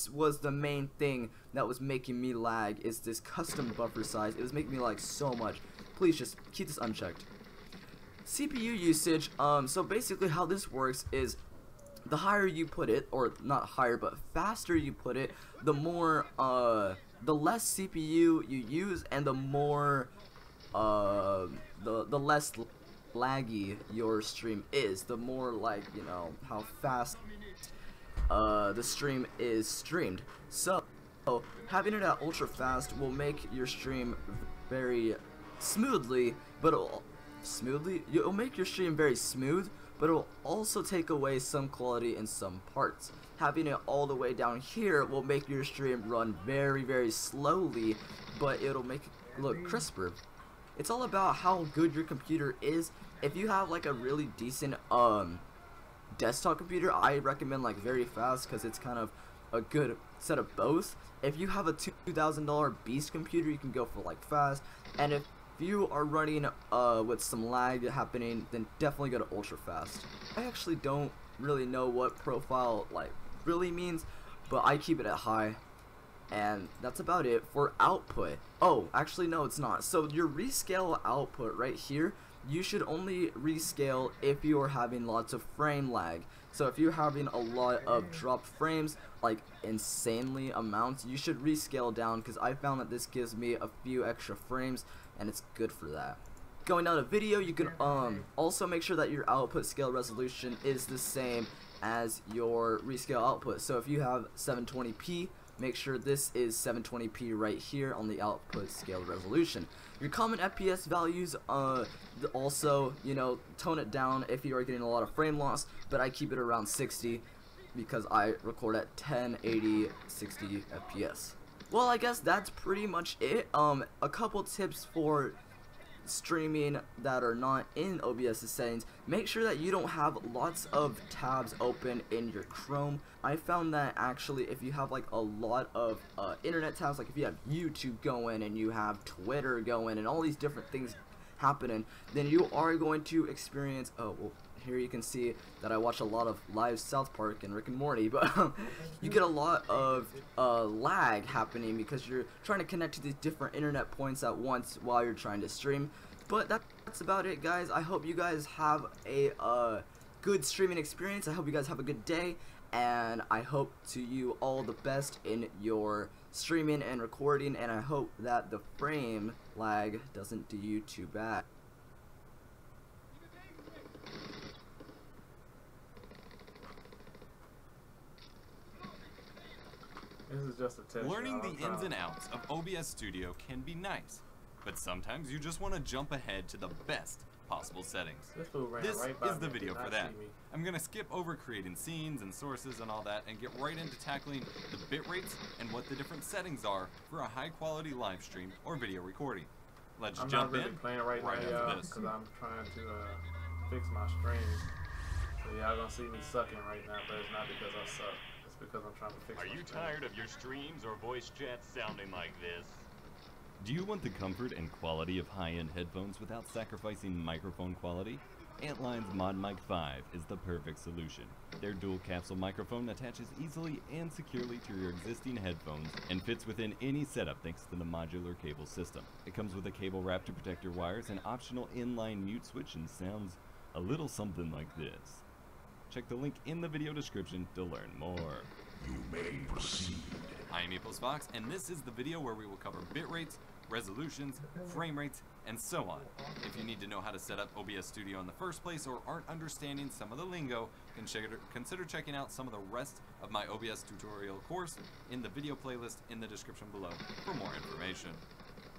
this was the main thing that was making me lag, is this custom buffer size. It was making me lag so much. Please just keep this unchecked. CPU usage, so basically how this works is the higher you put it, or not higher but faster you put it, the more the less CPU you use, and the more the less laggy your stream is, the more, like, you know, how fast the stream is streamed. So having it at ultra fast will make your stream very smoothly, but it'll make your stream very smooth, but it'll also take away some quality in some parts. Having it all the way down here will make your stream run very, very slowly, but it'll make it look crisper. It's all about how good your computer is. If you have like a really decent desktop computer, I recommend like very fast, because it's kind of a good set of both. If you have a $2,000 beast computer, you can go for like fast, and if you are running with some lag happening, then definitely go to ultra fast. I actually don't really know what profile like really means, but I keep it at high, and that's about it for output. Oh, actually no, it's not. So your rescale output right here, you should only rescale if you are having lots of frame lag. So if you're having a lot of dropped frames, like insanely amounts, you should rescale down, because I found that this gives me a few extra frames, and it's good for that. Going down to video, you can also make sure that your output scale resolution is the same as your rescale output. So if you have 720p, make sure this is 720p right here on the output scale resolution. Your common FPS values, also, you know, tone it down if you are getting a lot of frame loss, but I keep it around 60 because I record at 1080 60 FPS. Well, I guess that's pretty much it. A couple tips for streaming that are not in OBS's settings. Make sure that you don't have lots of tabs open in your Chrome. I found that actually if you have like a lot of internet tabs, like if you have YouTube going and you have Twitter going and all these different things happening, then you are going to experience, oh well, here you can see that I watch a lot of live South Park and Rick and Morty, but you get a lot of lag happening because you're trying to connect to these different internet points at once while you're trying to stream. But that's about it, guys. I hope you guys have a good streaming experience. I hope you guys have a good day, and I hope to you all the best in your streaming and recording, and I hope that the frame lag doesn't do you too bad. This is just a test. Learning the ins and outs of OBS Studio can be nice, but sometimes you just want to jump ahead to the best possible settings. This is the video for that. I'm going to skip over creating scenes and sources and all that and get right into tackling the bit rates and what the different settings are for a high quality live stream or video recording. Let's jump in playing right now, because I'm trying to fix my stream. So y'all gonna see me sucking right now, but it's not because I suck. It's because I'm trying to fix my stream. Are you tired of your streams or voice chats sounding like this? Do you want the comfort and quality of high-end headphones without sacrificing microphone quality? Antline's Mod Mic 5 is the perfect solution. Their dual capsule microphone attaches easily and securely to your existing headphones and fits within any setup thanks to the modular cable system. It comes with a cable wrap to protect your wires, an optional inline mute switch, and sounds a little something like this. Check the link in the video description to learn more. You may proceed. I am Fox, and this is the video where we will cover bit rates, resolutions, frame rates, and so on. If you need to know how to set up OBS Studio in the first place or aren't understanding some of the lingo, consider checking out some of the rest of my OBS tutorial course in the video playlist in the description below for more information.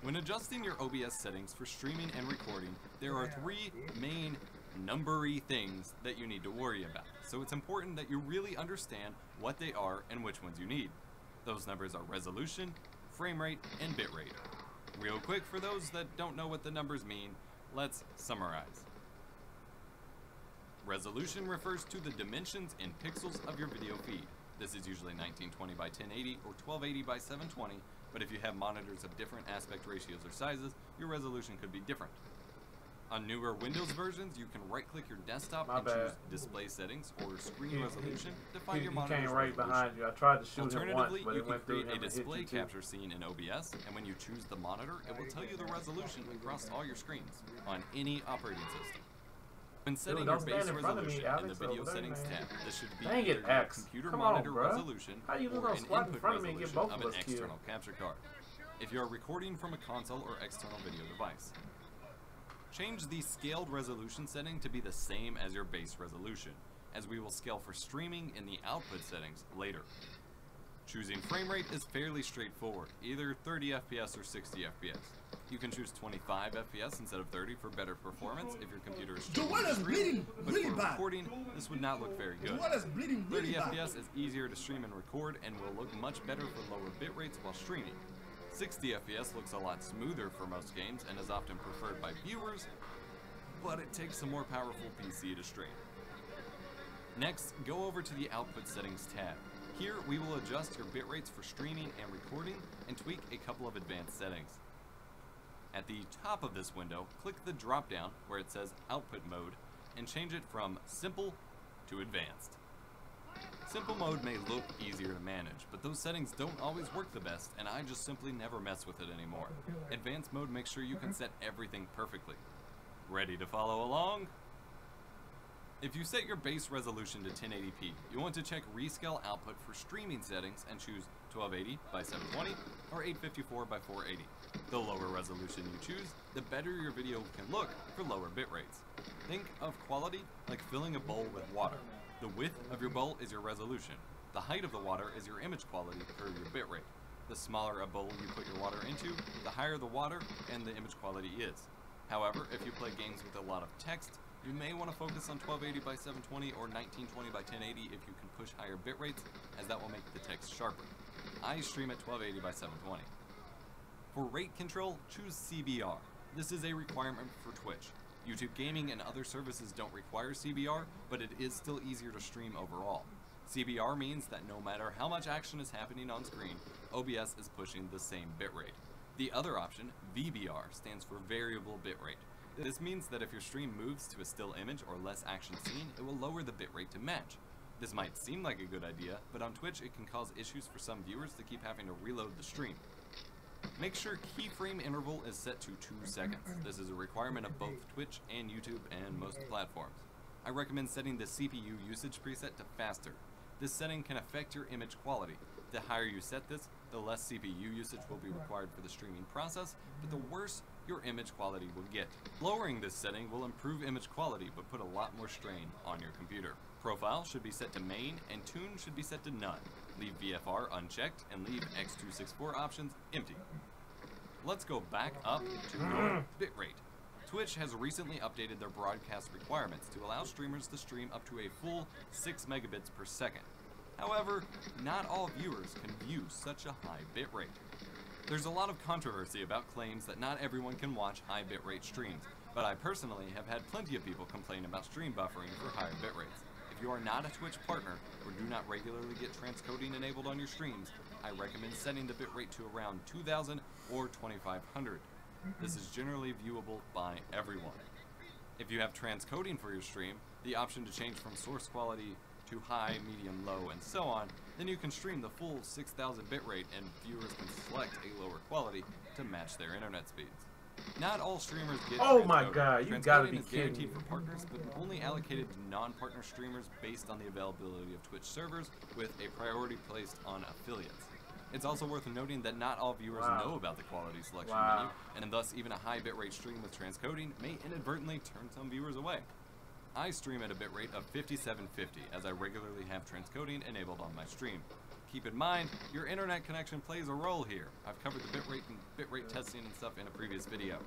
When adjusting your OBS settings for streaming and recording, there are three main numbery things that you need to worry about. So it's important that you really understand what they are and which ones you need. Those numbers are resolution, frame rate, and bit rate. Real quick, for those that don't know what the numbers mean, let's summarize. Resolution refers to the dimensions in pixels of your video feed. This is usually 1920 by 1080 or 1280 by 720, but if you have monitors of different aspect ratios or sizes, your resolution could be different. On newer Windows versions, you can right-click your desktop My and bad. choose Display Settings or Screen Resolution to find your He monitor's came right resolution. behind you. I tried to shoot him once, Alternatively, but you it can went through create him a and hit display you too. capture scene in OBS, and when you choose the monitor, it will tell you the resolution across all your screens on any operating system. When setting your don't stand base in front of me, resolution in the Alex, Video over there, Settings man. tab, this should be Dang it, either your X. computer Come on, monitor bruh. resolution How you just or gonna an squat in input front of me and get resolution both of of an us killed? external capture card, if you are recording from a console or external video device. Change the scaled resolution setting to be the same as your base resolution, as we will scale for streaming in the output settings later. Choosing frame rate is fairly straightforward, either 30 FPS or 60 FPS. You can choose 25 FPS instead of 30 for better performance if your computer is Joe struggling to Weller's stream, bleeding but really for bad. recording, this would not look very Joe good. Weller's bleeding 30 really bad. FPS is easier to stream and record and will look much better for lower bit rates while streaming. 60 FPS looks a lot smoother for most games and is often preferred by viewers, but it takes a more powerful PC to stream. Next, go over to the Output Settings tab. Here, we will adjust your bit rates for streaming and recording and tweak a couple of advanced settings. At the top of this window, click the drop-down where it says Output Mode and change it from Simple to Advanced. Simple mode may look easier to manage, but those settings don't always work the best, and I just simply never mess with it anymore. Advanced mode makes sure you can set everything perfectly. Ready to follow along? If you set your base resolution to 1080p, you want to check Rescale Output for streaming settings and choose 1280 by 720 or 854 by 480. The lower resolution you choose, the better your video can look for lower bit rates. Think of quality like filling a bowl with water. The width of your bowl is your resolution. The height of the water is your image quality per your bit rate. The smaller a bowl you put your water into, the higher the water and the image quality is. However, if you play games with a lot of text, you may want to focus on 1280 by 720 or 1920 by 1080 if you can push higher bit rates, as that will make the text sharper. I stream at 1280 by 720. For rate control, choose CBR. This is a requirement for Twitch. YouTube Gaming and other services don't require CBR, but it is still easier to stream overall. CBR means that no matter how much action is happening on screen, OBS is pushing the same bitrate. The other option, VBR, stands for Variable Bitrate. This means that if your stream moves to a still image or less action seen, it will lower the bitrate to match. This might seem like a good idea, but on Twitch it can cause issues for some viewers to keep having to reload the stream. Make sure keyframe interval is set to 2 seconds. This is a requirement of both Twitch and YouTube and most platforms. I recommend setting the CPU usage preset to faster. This setting can affect your image quality. The higher you set this, the less CPU usage will be required for the streaming process, but the worse your image quality will get. Lowering this setting will improve image quality, but put a lot more strain on your computer. Profile should be set to main, and tune should be set to none. Leave VFR unchecked, and leave X264 options empty. Let's go back up to your bitrate. Twitch has recently updated their broadcast requirements to allow streamers to stream up to a full 6 megabits per second. However, not all viewers can view such a high bitrate. There's a lot of controversy about claims that not everyone can watch high bitrate streams, but I personally have had plenty of people complain about stream buffering for higher bitrates. If you are not a Twitch partner or do not regularly get transcoding enabled on your streams, I recommend setting the bitrate to around 2000 or 2500. This is generally viewable by everyone. If you have transcoding for your stream, the option to change from source quality to high, medium, low, and so on, then you can stream the full 6000 bitrate and viewers can select a lower quality to match their internet speeds. Not all streamers get Oh my transcoding. God, you gotta Transcoding be is kidding guaranteed me. for partners, but only allocated to non-partner streamers based on the availability of Twitch servers, with a priority placed on affiliates. It's also worth noting that not all viewers know about the quality selection menu, and thus even a high bitrate stream with transcoding may inadvertently turn some viewers away. I stream at a bitrate of 5750 as I regularly have transcoding enabled on my stream. Keep in mind, your internet connection plays a role here. I've covered the bitrate and bitrate testing and stuff in a previous video.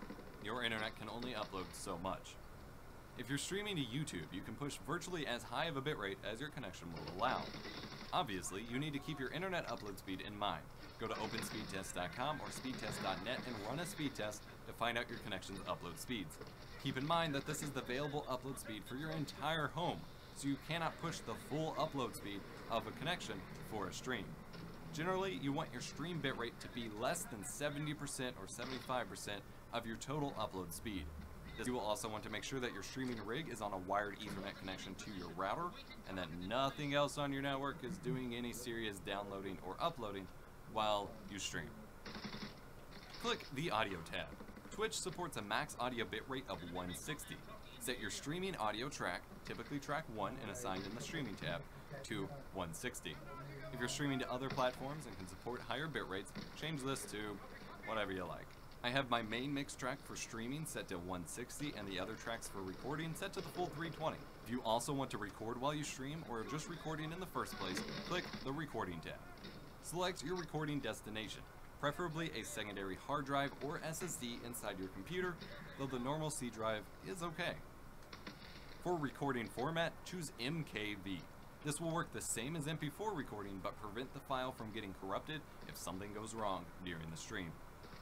Your internet can only upload so much. If you're streaming to YouTube, you can push virtually as high of a bitrate as your connection will allow. Obviously, you need to keep your internet upload speed in mind. Go to openspeedtest.com or speedtest.net and run a speed test to find out your connection's upload speeds. Keep in mind that this is the available upload speed for your entire home, so you cannot push the full upload speed of a connection for a stream. Generally, you want your stream bitrate to be less than 70% or 75% of your total upload speed. You will also want to make sure that your streaming rig is on a wired Ethernet connection to your router, and that nothing else on your network is doing any serious downloading or uploading while you stream. Click the Audio tab. Twitch supports a max audio bitrate of 160. Set your streaming audio track, typically track 1 and assigned in the streaming tab, to 160. If you're streaming to other platforms and can support higher bit rates, change this to whatever you like. I have my main mix track for streaming set to 160 and the other tracks for recording set to the full 320. If you also want to record while you stream or are just recording in the first place, click the Recording tab. Select your recording destination, preferably a secondary hard drive or SSD inside your computer, though the normal C drive is okay. For recording format, choose MKV. This will work the same as MP4 recording but prevent the file from getting corrupted if something goes wrong during the stream.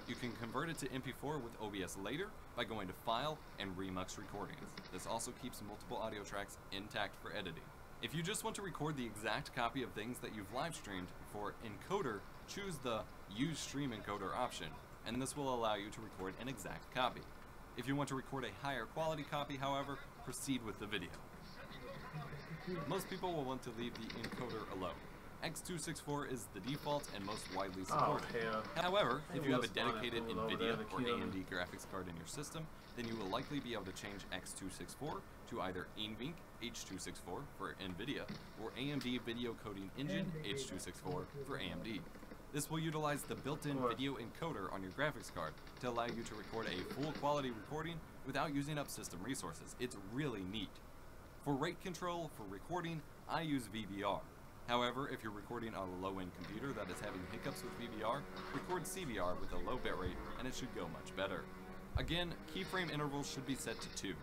You can convert it to MP4 with OBS later by going to File and Remux Recordings. This also keeps multiple audio tracks intact for editing. If you just want to record the exact copy of things that you've live streamed, for encoder, choose the Use Stream Encoder option, and this will allow you to record an exact copy. If you want to record a higher quality copy, however, proceed with the video. Most people will want to leave the encoder alone. X264 is the default and most widely supported. However, if you have a dedicated NVIDIA or AMD graphics card in your system, then you will likely be able to change X264 to either NVENC H264 for NVIDIA or AMD Video Coding Engine H264 for AMD. This will utilize the built-in video encoder on your graphics card to allow you to record a full quality recording without using up system resources. It's really neat. For rate control for recording, I use VBR. However, if you're recording on a low-end computer that is having hiccups with VBR, record CBR with a low bitrate and it should go much better. Again, keyframe intervals should be set to 2.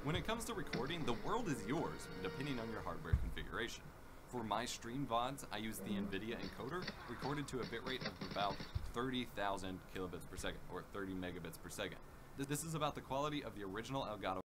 When it comes to recording, the world is yours, depending on your hardware configuration. For my stream VODs, I use the NVIDIA encoder, recorded to a bitrate of about 30,000 kilobits per second, or 30 megabits per second. This is about the quality of the original Elgato